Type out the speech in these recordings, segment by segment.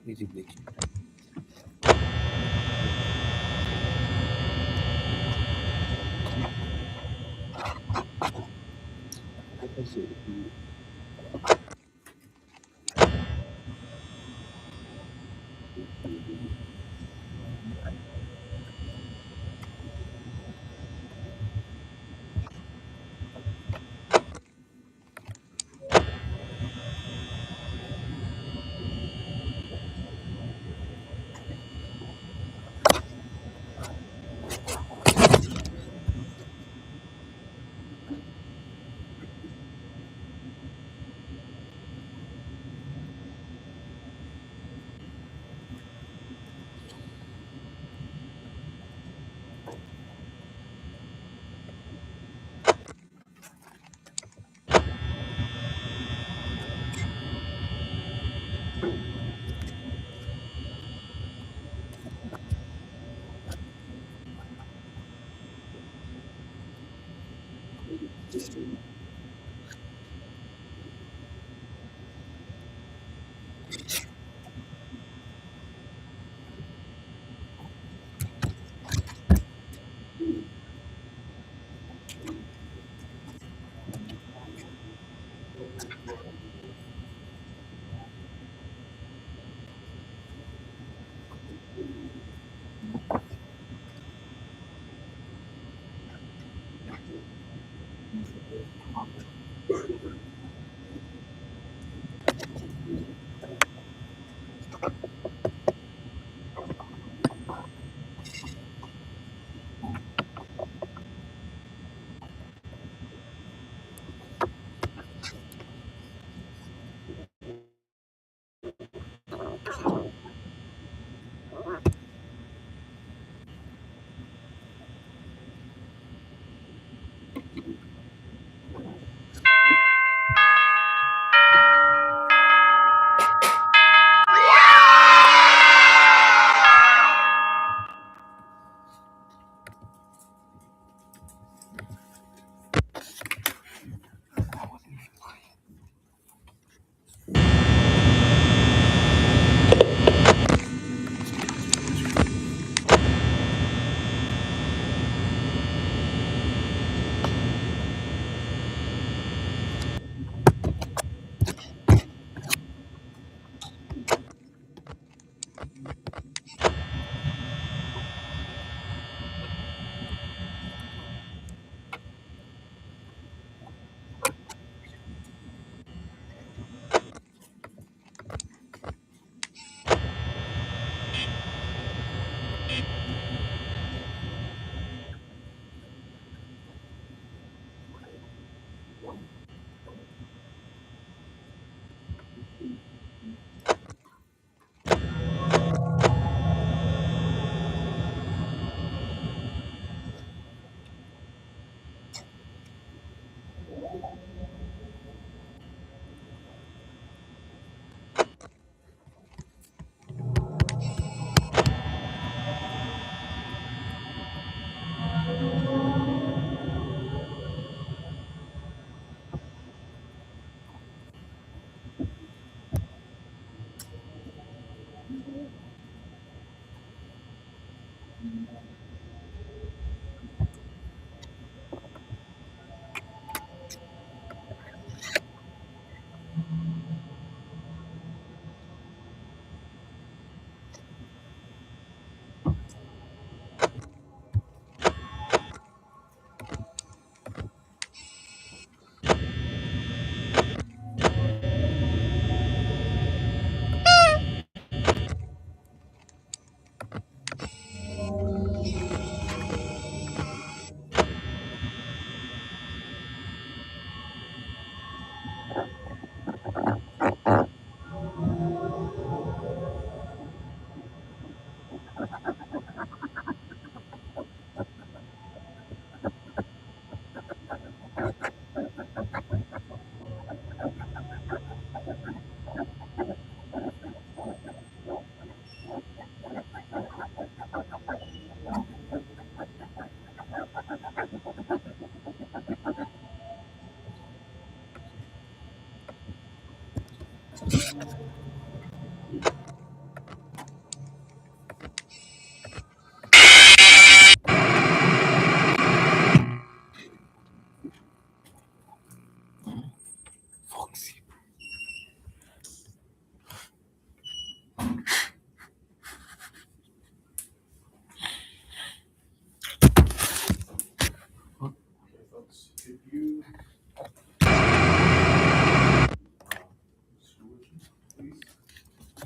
Easy breaking.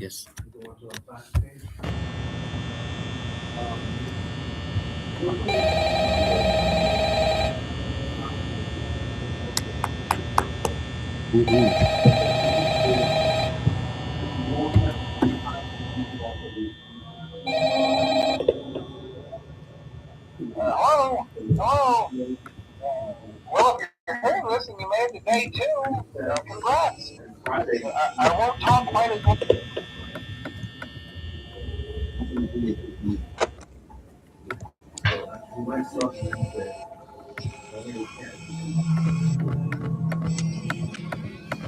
Yes. Go on to our last page. Mm-hmm. Hello? Hello? Well, if you're hearing this and you made it to day two, congrats. I won't talk quite as much. We might start the next day.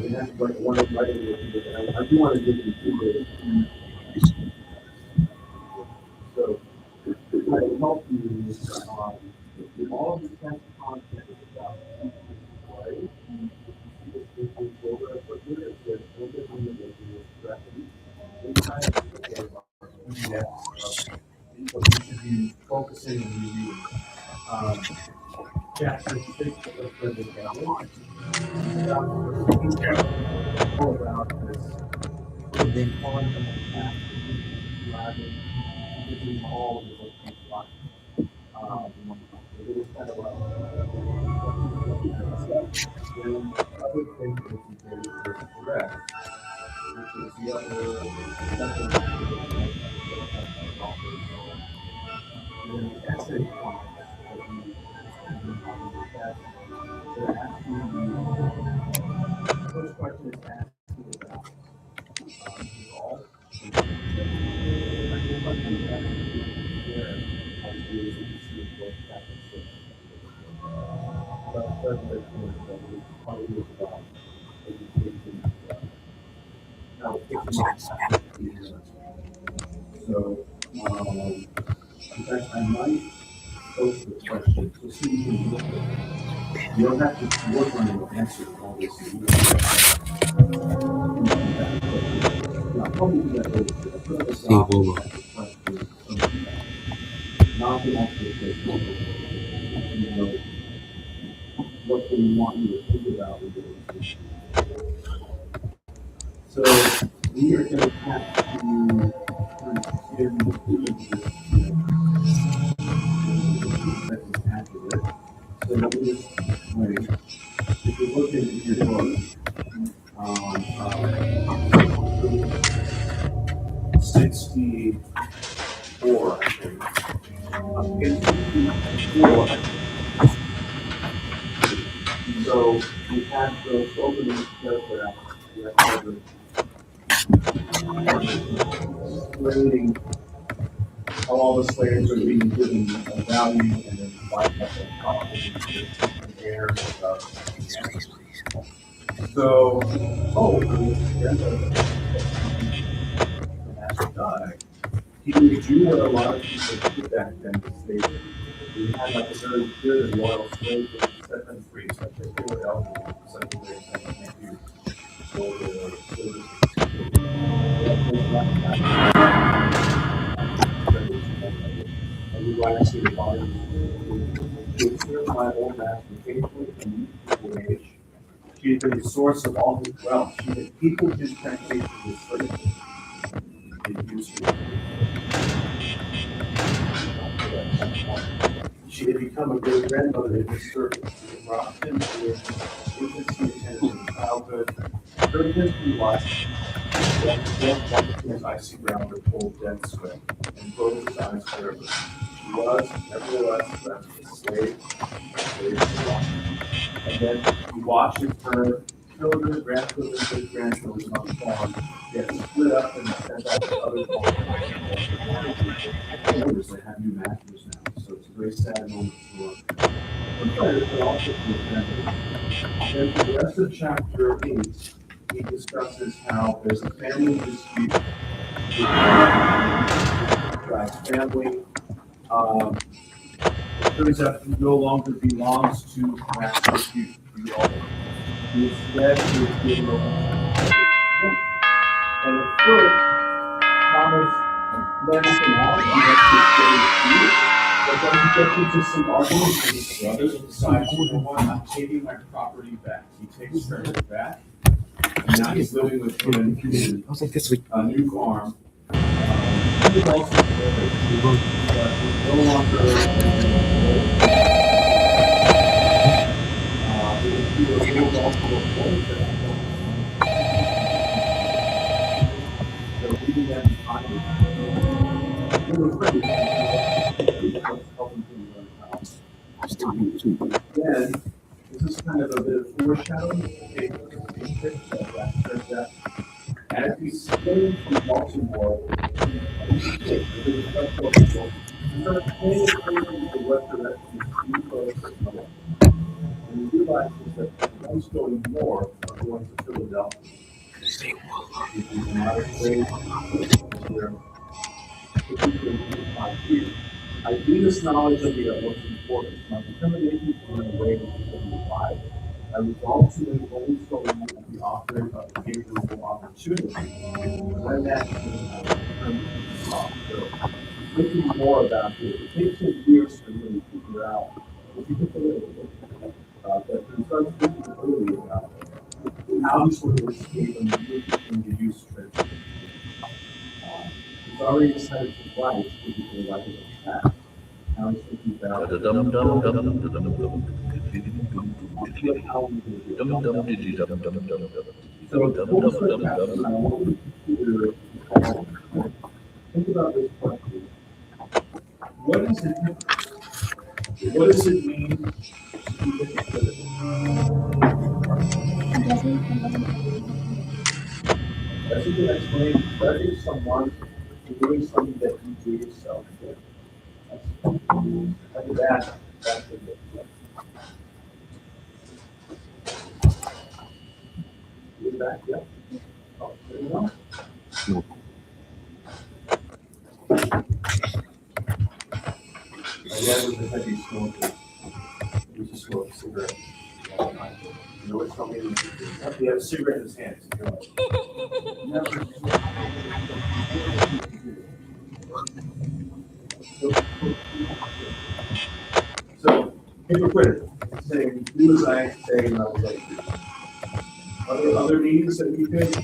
We have like one of my I do want to give you 2 days. So I will help you all of the test content is about right? So you should be focusing and reviewing. Chapter 6 of the Gallery. All about this. Then Calling them past, driving, visiting all of the different spots. It is kind of then other things that you can do is correct, which is the other second and then the essay part that you test, they're asking you, the first question is asking about all the question is asking where ideas that you see in both chapter 6. About presentation is probably is about education. Now, it's not so, in fact, I might post the question to see if you can look at it. You don't have to work on your answer, obviously. You don't have to. I'll probably do that later. I put up a see doc over. that the question not the actual question. You know, what they want you to think about with the issue. So we are going to have to consider accurate. So let me just wait. If you look at your book, um, 64, I think. Page 64. So we have those opening paragraphs. We have covered explaining how all the slaves are being given a value and then divided up and property and air and stuff. So, after die, he was Jew what a lot of people did back then to slavery. We had like a very good and loyal slave that set them free, such as they were eligible, such as they said, thank you for their service. And we want to see the body to serve my old master faithfully from youthful age. She had been the source of all his wealth. She had peopled his plantation with slaves. She had become a great grandmother in his service. She had brought him to infancy and childhood. Her history was that his icy ground her cold dead sweat and closed his eyes forever. She was, nevertheless, left a slave to watch. And then he watches her children, grandchildren, great grandchildren on the farm get split up and sent out to other farms. Notice they have new masters now, so it's a very sad moment for players, but also for the family. Then for the rest of chapter 8, he discusses how there's a family dispute with guy's family. It turns out he no longer belongs to Master Hugh. Instead, he was given over to and at first, Thomas lets him out and lets his getting but then he gets into some arguments with his brother and decides, you know what, I'm taking my property back. He takes her back, and Now he's living with him in his I was like, this week. new farm. He was also married, but he's no longer living with he was also a boyfriend. So he began finding they were pretty helping him learn how. Then this is kind of a bit of foreshadowing. Okay, that as we stayed from Baltimore, we start paying attention to what direction he goes to go. And we realized that the ones going north are going to Philadelphia. Which is not a great where I do this knowledge of the utmost importance. My determination to run away was 75. I resolved to live only so long as the offering of a favorable opportunity. When that came, I was determined to stop. So, thinking more about this, it takes him years to really figure out if you get a little bit. But he starts thinking early about how he sort of escape and move between the use trends. He's already decided to fly because he like it a cat. Now he's thinking about how we do it. So before we start captain, I want you to consider think about this question. What is it? What does it mean to be hypocritical? That's a good explanation. Judging someone for doing something that you do yourself. That's that's a good one. You're back, yeah? Oh, there you go. My dad was a heavy smoker. He used to smoke cigarettes all the time. You know what's funny? He had a cigarette in his hands. You know, never. So, hypocritical. Saying, do as I say, and I will let you. Other meanings that you could.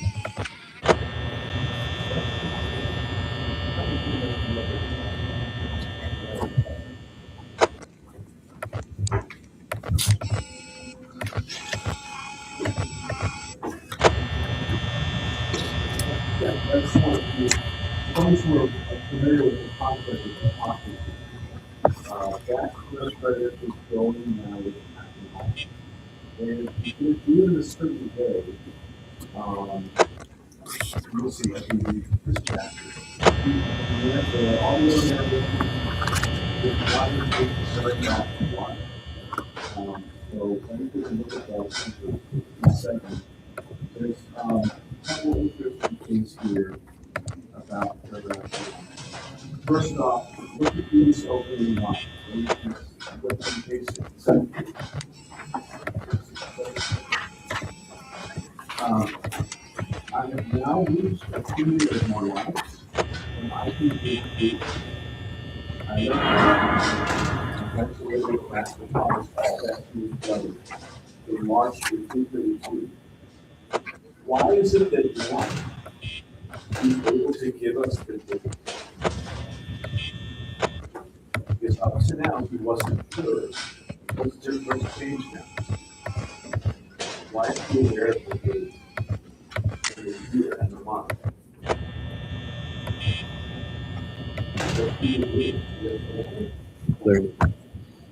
Yeah, that's one of the those who are familiar with the concept of hypocrisy. That first credit is going now with the and if you do it in a certain way, you'll see as we read this chapter. All the other narratives is one is starting off one. So let me take a look at that 57. There's a couple interesting things here about paragraph 1. First off, look at these opening lines. I have now reached a period of my life when I can give fruit. I eventually went back to promise all that to his brother in March 1832. Why is it that now he's able to give us the gift? Because up to now he wasn't sure. What's changed now? Why is he aware of the date, the year, and the month?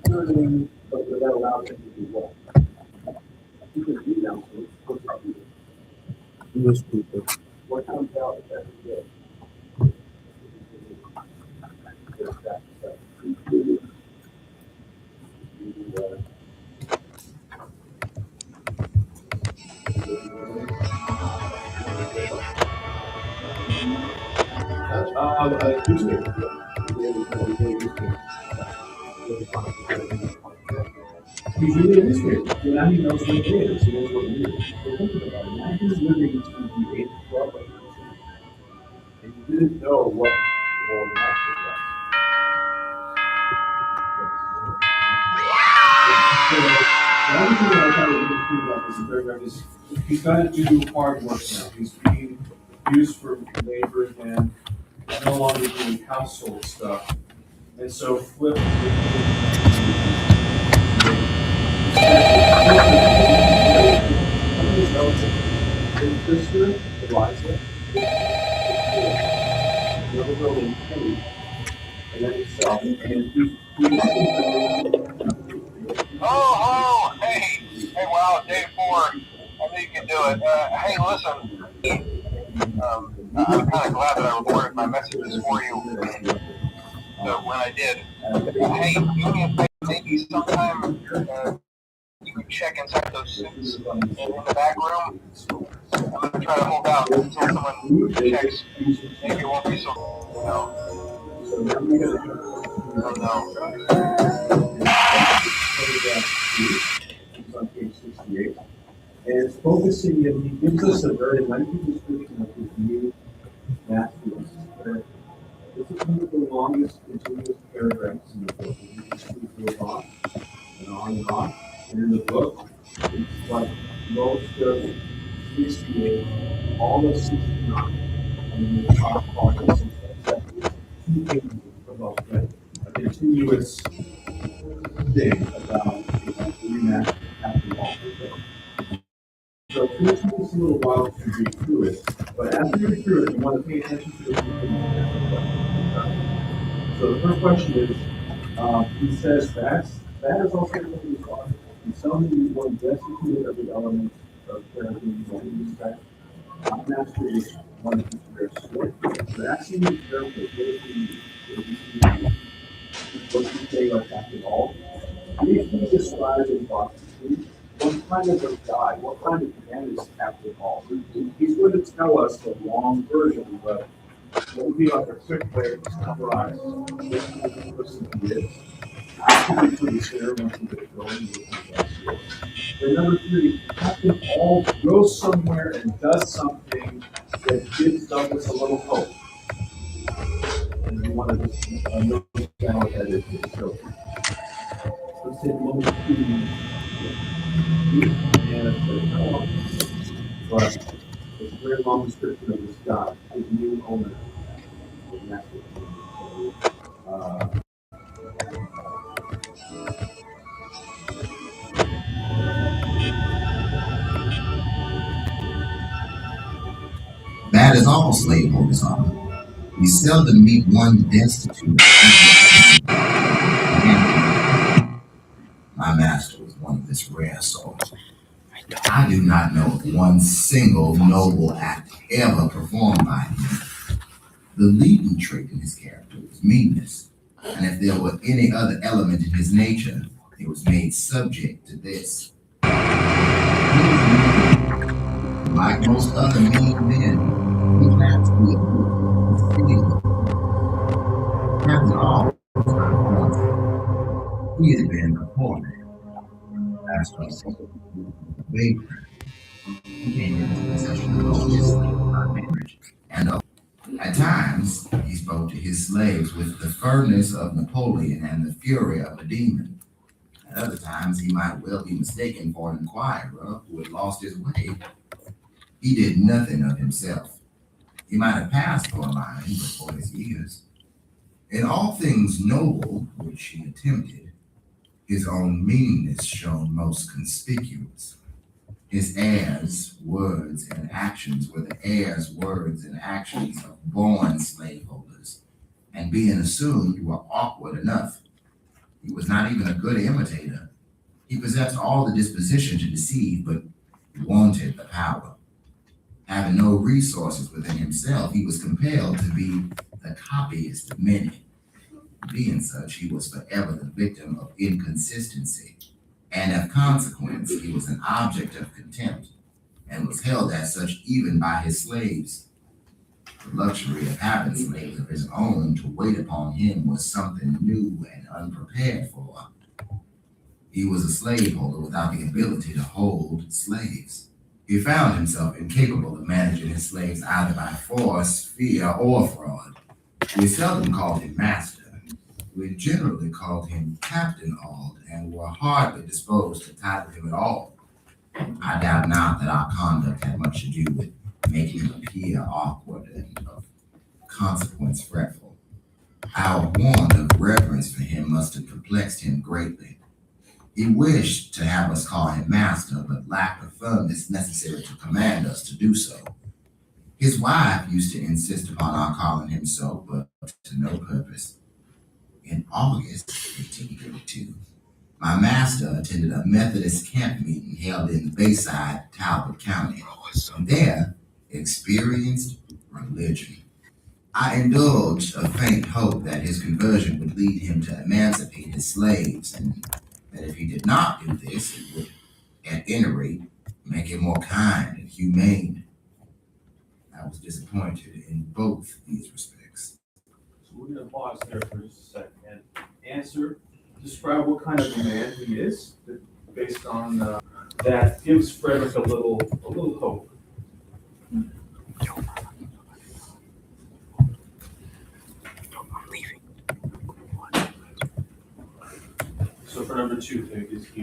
Learning. But that allows him to do what? He can read now, so it's supposed to be. Most people. What comes out every day? Newspaper. He's reading a newspaper. So now he knows what it is. He knows what it is. So think about it. Now he's living into the age of 12. And he didn't know what all that was. The other thing that I thought was interesting about this paragraph is he's got to do hard work now. He's being used for labor and no longer doing household stuff. And so Flip his sister, Eliza, another building, Kenny, and then himself. And Hey, wow, day 4. I knew you could do it. Hey, listen, I'm kind of glad that I recorded my messages for you when I did. Hey, do me a favor, maybe sometime you could check inside those suits in the back room. I'm going to try to hold out until someone checks. Maybe it won't be so. No. Oh, no. On page 68. And it's focusing, and he gives us a very lengthy description of his new masterpiece. This is one of the longest continuous paragraphs in the book. He just goes on and on and on. And in the book, it's like most of 68, all of 69, and the top part of 67. 2 pages about a continuous thing about the remaster happening all the way. So it takes me just a little while to read through it, but as you read through it, you want to pay attention to the questions. So the first question is, he says that is also what he's on. He's telling you one destitute of the elements of therapy, one respect. Not master is one of his rare sport. But actually, he's careful. What you say like after all. Briefly described in philosophy, what kind of a guy, what kind of man is Captain Hall? He's going to tell us the long version, but what would be like a quick way to summarize this kind of person he is? Actually, pretty clear once you get going. And number 3, Captain Hall goes somewhere and does something that gives Douglas a little hope. And we want to just understand what that is. So, let's take a moment to but it's a very long description of this guy, his new owner. That is all slaveholders are. We seldom meet one destitute. My master was one of this rare sort. I do not know of one single noble act ever performed by him. The leading trait in his character was meanness, and if there were any other element in his nature, it was made subject to this. Like most other mean men, he had to be he had been a poor man. That's why he came into possession of all his slaves by marriage. And at times, he spoke to his slaves with the firmness of Napoleon and the fury of a demon. At other times, he might well be mistaken for an inquirer who had lost his way. He did nothing of himself. He might have passed for a lion before his years. In all things noble which he attempted, his own meanness shone most conspicuous. His airs, words, and actions were the airs, words, and actions of born slaveholders, and being assumed were awkward enough. He was not even a good imitator. He possessed all the disposition to deceive, but wanted the power. Having no resources within himself, he was compelled to be the copyist of many. Being such, he was forever the victim of inconsistency, and of consequence, he was an object of contempt, and was held as such even by his slaves. The luxury of having slaves of his own to wait upon him was something new and unprepared for. He was a slaveholder without the ability to hold slaves. He found himself incapable of managing his slaves either by force, fear, or fraud. We seldom called him master. we generally called him Captain Auld and were hardly disposed to title him at all. I doubt not that our conduct had much to do with making him appear awkward and of consequence fretful. Our want of reverence for him must have perplexed him greatly. He wished to have us call him master, but lacked the firmness necessary to command us to do so. His wife used to insist upon our calling him so, but to no purpose. In August 1832, my master attended a Methodist camp meeting held in Bayside, Talbot County, and there experienced religion. I indulged a faint hope that his conversion would lead him to emancipate his slaves, and that if he did not do this, it would, at any rate, make him more kind and humane. I was disappointed in both these respects. So we're gonna pause there for just a second and describe what kind of a man he is, based on, that gives Frederick a little hope. So for number 2, Vic, is he